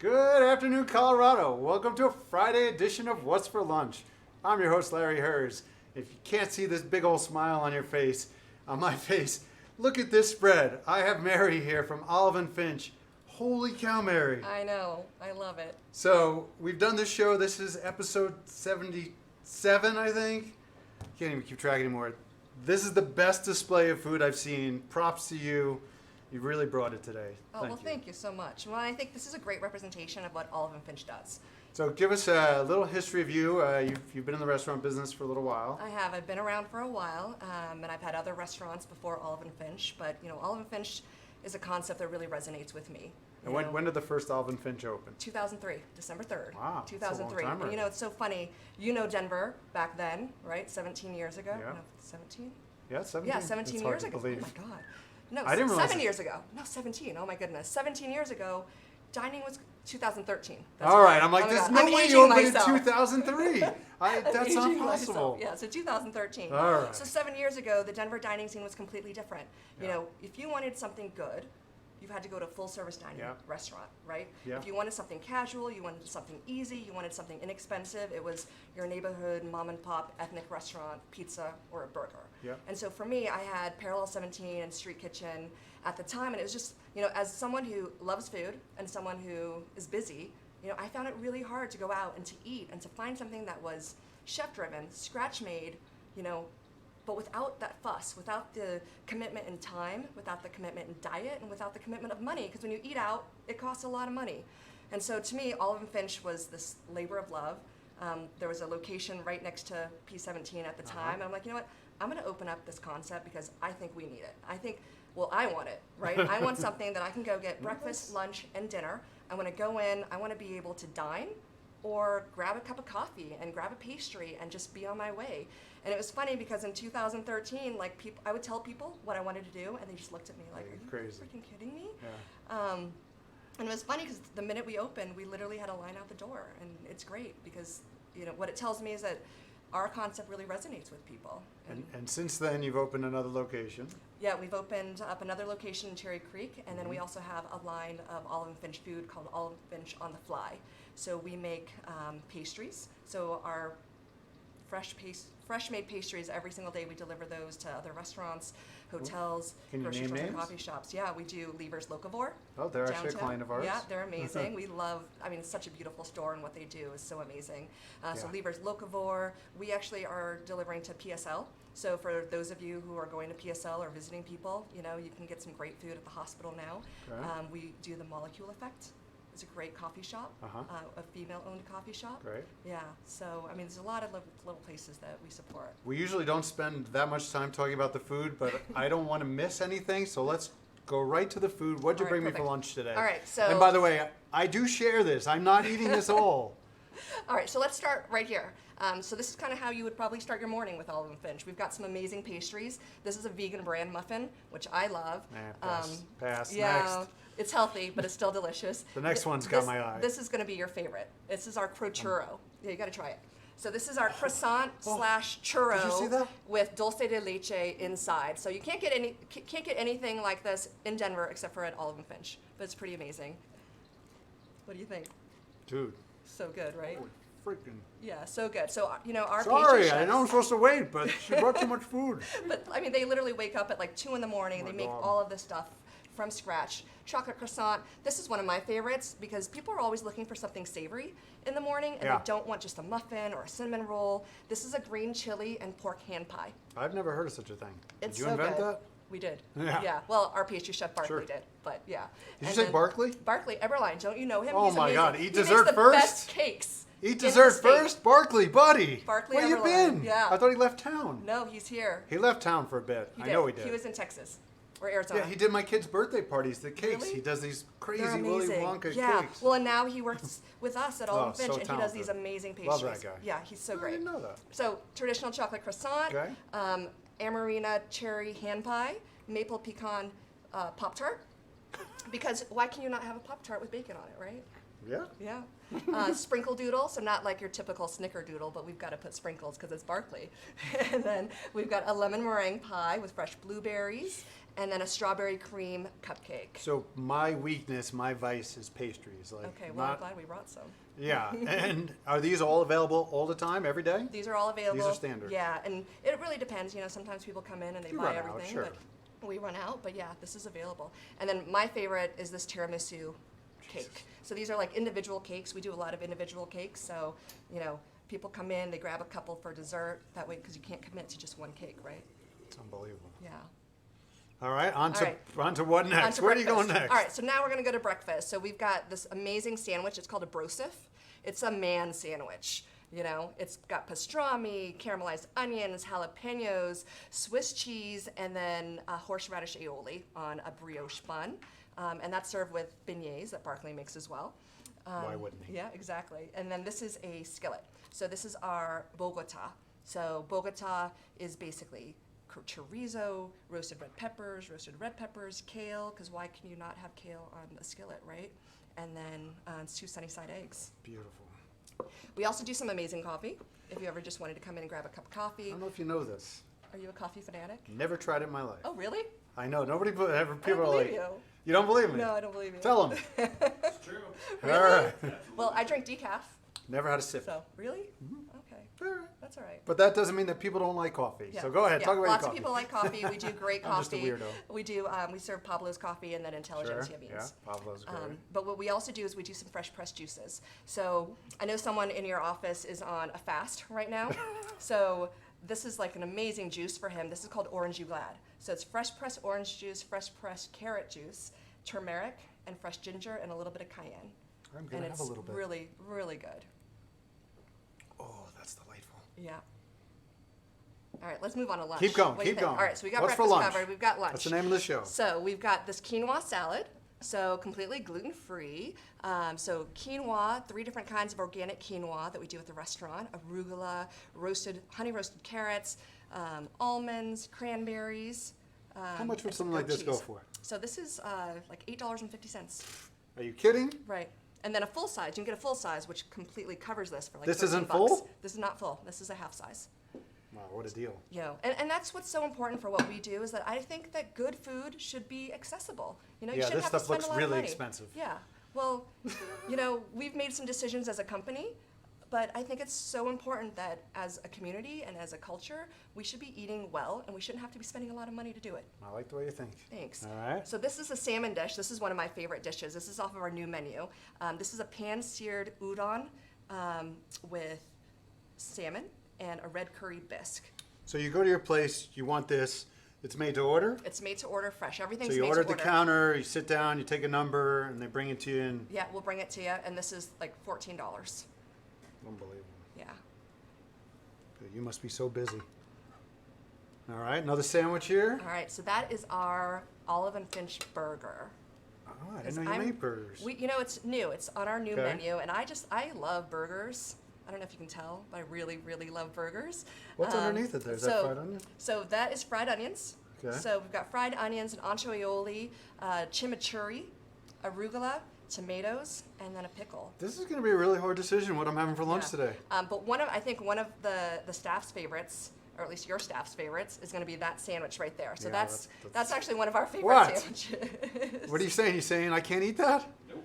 Good afternoon, Colorado. Welcome to a Friday edition of What's for Lunch. I'm your host, Larry Hers. If you can't see this big old smile on your face, on my face, look at this spread. I have Mary here from Olive and Finch. Holy cow, Mary. I know. I love it. So, we've done this show. This is episode 77, I think. Can't even keep track anymore. This is the best display of food I've seen. Props to you. You really brought it today. Thank you so much. Well, I think this is a great representation of what Olive and Finch does. So give us a little history of you. You've been in the restaurant business for a little while. I have. I've been around for a while, and I've had other restaurants before Olive and Finch. But Olive and Finch is a concept that really resonates with me. And when did the first Olive and Finch open? 2003, December 3rd. Wow, 2003. that's a long time already. It's so funny. Denver back then, right? 17 years ago. Yeah. No, 17. Yeah, 17. Yeah, 17 It's years hard to ago. believe. Oh my God. No, I didn't realize 7 it. years ago. No, 17. Oh my goodness. 17 years ago, dining was 2013. All right, I'm like, Oh my there's God. no I'm way aging you opened in myself. 2003. That's Aging not myself. possible. Yeah, so 2013. All right. So 7 years ago, the Denver dining scene was completely different. Yeah. If you wanted something good, you had to go to a full-service dining Yeah. restaurant, right? Yeah. If you wanted something casual, you wanted something easy, you wanted something inexpensive, it was your neighborhood mom-and-pop ethnic restaurant, pizza, or a burger. Yeah. And so for me, I had Parallel 17 and Street Kitchen at the time, and it was just, as someone who loves food and someone who is busy, I found it really hard to go out and to eat and to find something that was chef-driven, scratch-made, but without that fuss, without the commitment in time, without the commitment in diet, and without the commitment of money. Because when you eat out, it costs a lot of money. And so to me, Olive and Finch was this labor of love. There was a location right next to P17 at the time. And I'm like, you know what? I'm going to open up this concept because I think we need it. I want it, right? I want something that I can go get breakfast, lunch, and dinner. I want to go in. I want to be able to dine or grab a cup of coffee and grab a pastry and just be on my way. And it was funny because in 2013, I would tell people what I wanted to do, and they just looked at me like, "Are you crazy. freaking kidding me?" Yeah. And it was funny because the minute we opened, we literally had a line out the door, and it's great because what it tells me is that our concept really resonates with people. And since then, you've opened another location. Yeah, we've opened up another location in Cherry Creek, and then we also have a line of Olive and Finch food called Olive and Finch on the Fly. So we make pastries. So our fresh-made pastries every single day. We deliver those to other restaurants, hotels, Can you grocery name stores, and names? coffee shops. Yeah, we do Lever's Locavore. Oh, they're actually a downtown. client of ours. Yeah, they're amazing. We love, it's such a beautiful store, and what they do is so amazing. So Yeah. Lever's Locavore. We actually are delivering to PSL. So for those of you who are going to PSL or visiting people, you can get some great food at the hospital now. Okay. We do the Molecule Effect. It's a great coffee shop, a female-owned coffee shop. Great. Yeah, so there's a lot of little places that we support. We usually don't spend that much time talking about the food, but I don't want to miss anything, so let's go right to the food. What'd you All right, bring me for perfect. lunch today? All right, so- And by the way, I do share this. I'm not eating this all. All right, so let's start right here. So this is kind of how you would probably start your morning with Olive and Finch. We've got some amazing pastries. This is a vegan brand muffin, which I love. Pass. Yeah, Next. it's healthy, but it's still delicious. The next one's got my eye. This is going to be your favorite. This is our churro. Yeah, you got to try it. So this is our croissant slash churro Did you see that? with dulce de leche inside. So you can't get anything like this in Denver except for at Olive and Finch, but it's pretty amazing. What do you think? Dude. So good, right? Holy freaking. Yeah, so good. So our Sorry, pastry I know I'm chefs, supposed to wait, but she brought too much food. but they literally wake up at like 2 in the morning and Oh they my make God. all of this stuff from scratch. Chocolate croissant. This is one of my favorites because people are always looking for something savory in the morning and Yeah. they don't want just a muffin or a cinnamon roll. This is a green chili and pork hand pie. I've never heard of such a thing. It's Did you so invent good. that? We did. Yeah. Well, our pastry chef Barkley Sure. did, but yeah. Did you And say then Barkley? Barkley Eberline. Don't you know him? Oh He's my amazing. God, eat He dessert makes the first? best cakes. Eat in the dessert state. first? Barkley, buddy. Barkley Where you Everline, been? yeah. I thought he left town. No, he's here. He left town for a bit. He I did. know he did. He was in Texas or Arizona. Yeah, he did my kids' birthday parties, the cakes. Really? He does these They're crazy Willy amazing. Wonka yeah. cakes. Well, and now he works with us at Olive and so Finch, and he does talented. these amazing Love pastries. that guy. Yeah, he's so I great. didn't know that. So traditional chocolate croissant, Okay. Amarena cherry hand pie, maple pecan Pop-Tart, Because why can you not have a Pop-Tart with bacon on it, right? Yeah. Yeah. Sprinkle doodle, so not like your typical snickerdoodle, but we've got to put sprinkles because it's Barkley. And then we've got a lemon meringue pie with fresh blueberries, and then a strawberry cream cupcake. So my weakness, my vice is pastries. Like Okay, well, I'm glad we brought some. Yeah, and are these all available all the time, every day? These are all available. These are standard. Yeah, and it really depends. You know, sometimes people come in and they You buy run out, everything, sure. but we run out. But yeah, this is available. And then my favorite is this tiramisu cake. So these are like individual cakes. We do a lot of individual cakes. So, you know, people come in, they grab a couple for dessert. That way, because you can't commit to just one cake, right? It's unbelievable. Yeah. All right, on to what On next? to Where do you go breakfast. next? All right, so now we're gonna go to breakfast. So we've got this amazing sandwich. It's called a brosif. It's a man sandwich. You know, it's got pastrami, caramelized onions, jalapenos, Swiss cheese, and then horseradish aioli on a brioche bun. And that's served with beignets that Barkley makes as well. Why wouldn't he? Yeah, exactly. And then this is a skillet. So this is our Bogota. So Bogota is basically chorizo, roasted red peppers, kale, because why can you not have kale on a skillet, right? And then it's 2 sunny side eggs. Beautiful. We also do some amazing coffee. If you ever just wanted to come in and grab a cup of I coffee. don't know if you know this. Are you a coffee fanatic? Never tried it in my life. Oh, really? I know. Nobody people I are don't like, believe you. you don't believe me? No, I don't believe you. Tell them. It's true. Really? All right. Well, I drink decaf. Never had a sip. So, really? Okay. All right. That's all right. But that doesn't mean that people don't like coffee. Yeah. So go ahead, Yeah. talk about Lots your of coffee. people like coffee. We do great I'm just a coffee. weirdo. We do. We serve Pablo's coffee and then Intelligentsia Sure. beans. Yeah, Pablo's great. But what we also do is we do some fresh pressed juices. So I know someone in your office is on a fast right now. So this is like an amazing juice for him. This is called Orange You Glad. So it's fresh pressed orange juice, fresh pressed carrot juice, turmeric, and fresh ginger, and a little bit of cayenne. I'm gonna And have it's a little bit. really, really good. Oh, that's delightful. Yeah. All right, let's move on to lunch. Keep going, What do you keep think? going. All right, so we got What's for breakfast lunch? covered. We've got lunch. That's the name of the show. So we've got this quinoa salad, so completely gluten-free. So quinoa, 3 different kinds of organic quinoa that we do at the restaurant: arugula, honey roasted carrots, almonds, cranberries. How much would and some something like goat this go cheese. for? So this is like $8.50. Are you kidding? Right. And then a full size. You can get a full size, which completely covers this for like This 13 isn't bucks. full? This is not full. This is a half size. Wow, what a deal. You know, and that's what's so important for what we do is that I think that good food should be accessible. You know, you Yeah, shouldn't this have to stuff spend looks a lot really of money. expensive. Yeah. Well, you know, we've made some decisions as a company, but I think it's so important that as a community and as a culture, we should be eating well, and we shouldn't have to be spending a lot of money to do it. I like the way you think. Thanks. All right. So this is a salmon dish. This is one of my favorite dishes. This is off of our new menu. This is a pan-seared udon with salmon and a red curry bisque. So you go to your place, you want this, it's made to order? It's made to order fresh. Everything's So you made order to at the order. counter, you sit down, you take a number, and they bring it to you in. Yeah, we'll bring it to you, and this is like $14. Unbelievable. Yeah. You must be so busy. All right, another sandwich here. All right, so that is our Olive and Finch burger. Oh, I didn't know you made burgers. You know, it's new. It's on our new Okay. menu, and I love burgers. I don't know if you can tell, but I really, really love burgers. What's underneath it there? Is that fried onion? So that is fried onions. Okay. So we've got fried onions and ancho aioli, chimichurri, arugula, tomatoes, and then a pickle. This is going to be a really hard decision what I'm having for lunch Yeah. today. But I think one of the staff's favorites, or at least your staff's favorites, is going to be that sandwich right there. So Yeah, that's that's- actually one of our favorite What? sandwiches. What are you saying? You saying I can't eat that? Nope.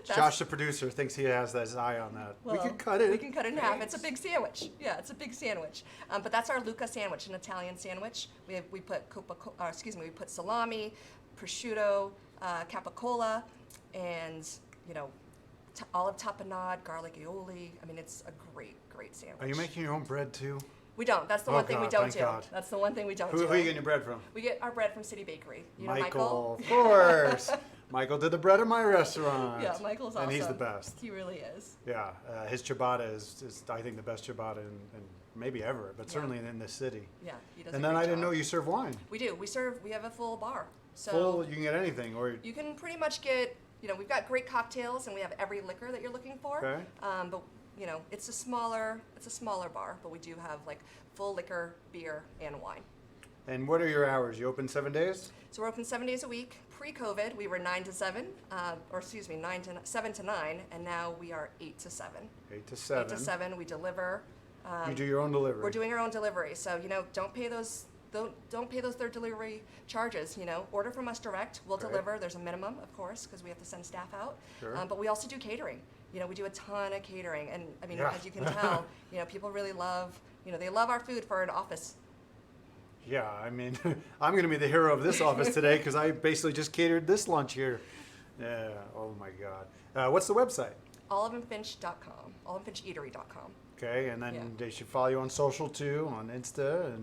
Josh, the producer, thinks he has his eye on that. We Well, could cut it. We can cut it in half. It's a big sandwich. Yeah, it's a big sandwich. But that's our Lucca sandwich, an Italian sandwich. We put salami, prosciutto, capicola, and olive tapenade, garlic aioli. I mean, it's a great, great sandwich. Are you making your own bread too? We don't. That's the Oh, one thing we God, don't thank do. God. That's the one thing we don't Who do. are you getting your bread from? We get our bread from City Bakery. You know Michael, of course. Michael did the bread at my restaurant. Yeah, Michael's awesome. And he's the best. He really is. Yeah, his ciabatta is I think the best ciabatta in maybe ever, but Yeah. certainly in this city. Yeah, he does. And a then great I didn't job. know you serve wine. We do. We have a full bar. So Full, you can get anything, or you can pretty much get. We've got great cocktails and we have every liquor that you're looking for. Okay. But it's a smaller bar, but we do have like full liquor, beer, and wine. and what are your hours? You open 7 days? So we're open 7 days a week. pre-COVID, we were 9 to 7, or excuse me, 7 to 9, and now we are 8 to 7. 8 to 7. 8 to 7, we deliver. You do your own delivery. We're doing our own delivery, so don't pay those third delivery charges. Order from us direct. We'll Right. deliver. There's a minimum, of course, because we have to send staff out. Sure. But we also do catering. We do a ton of catering, and I mean, Yeah. as you can tell, people really love. They love our food for an office. Yeah, I mean, I'm going to be the hero of this office today because I basically just catered this lunch here. Yeah. Oh my God. What's the website? oliveandfinch.com. oliveandfincheatery.com. Okay, and then Yeah. they should follow you on social too, on Insta,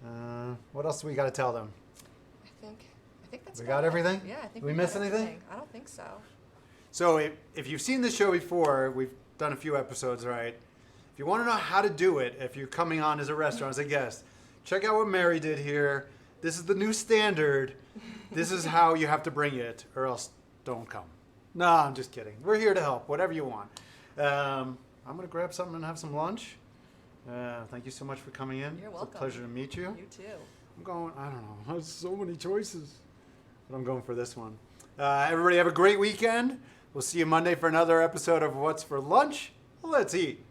and what else do we got to tell them? I think that's We about got it. everything? Yeah, I think Did we got miss anything? everything. I don't think so. So if you've seen this show before, we've done a few episodes, right? If you want to know how to do it, if you're coming on as a restaurant, as a guest, check out what Mary did here. This is the new standard. This is how you have to bring it, or else don't come. No, I'm just kidding. We're here to help, whatever you want. I'm going to grab something and have some lunch. Thank you so much for coming in. You're It's welcome. a pleasure to meet you. You too. I'm going, I don't know, there's so many choices, but I'm going for this one. Everybody have a great weekend. We'll see you Monday for another episode of What's for Lunch. Let's eat.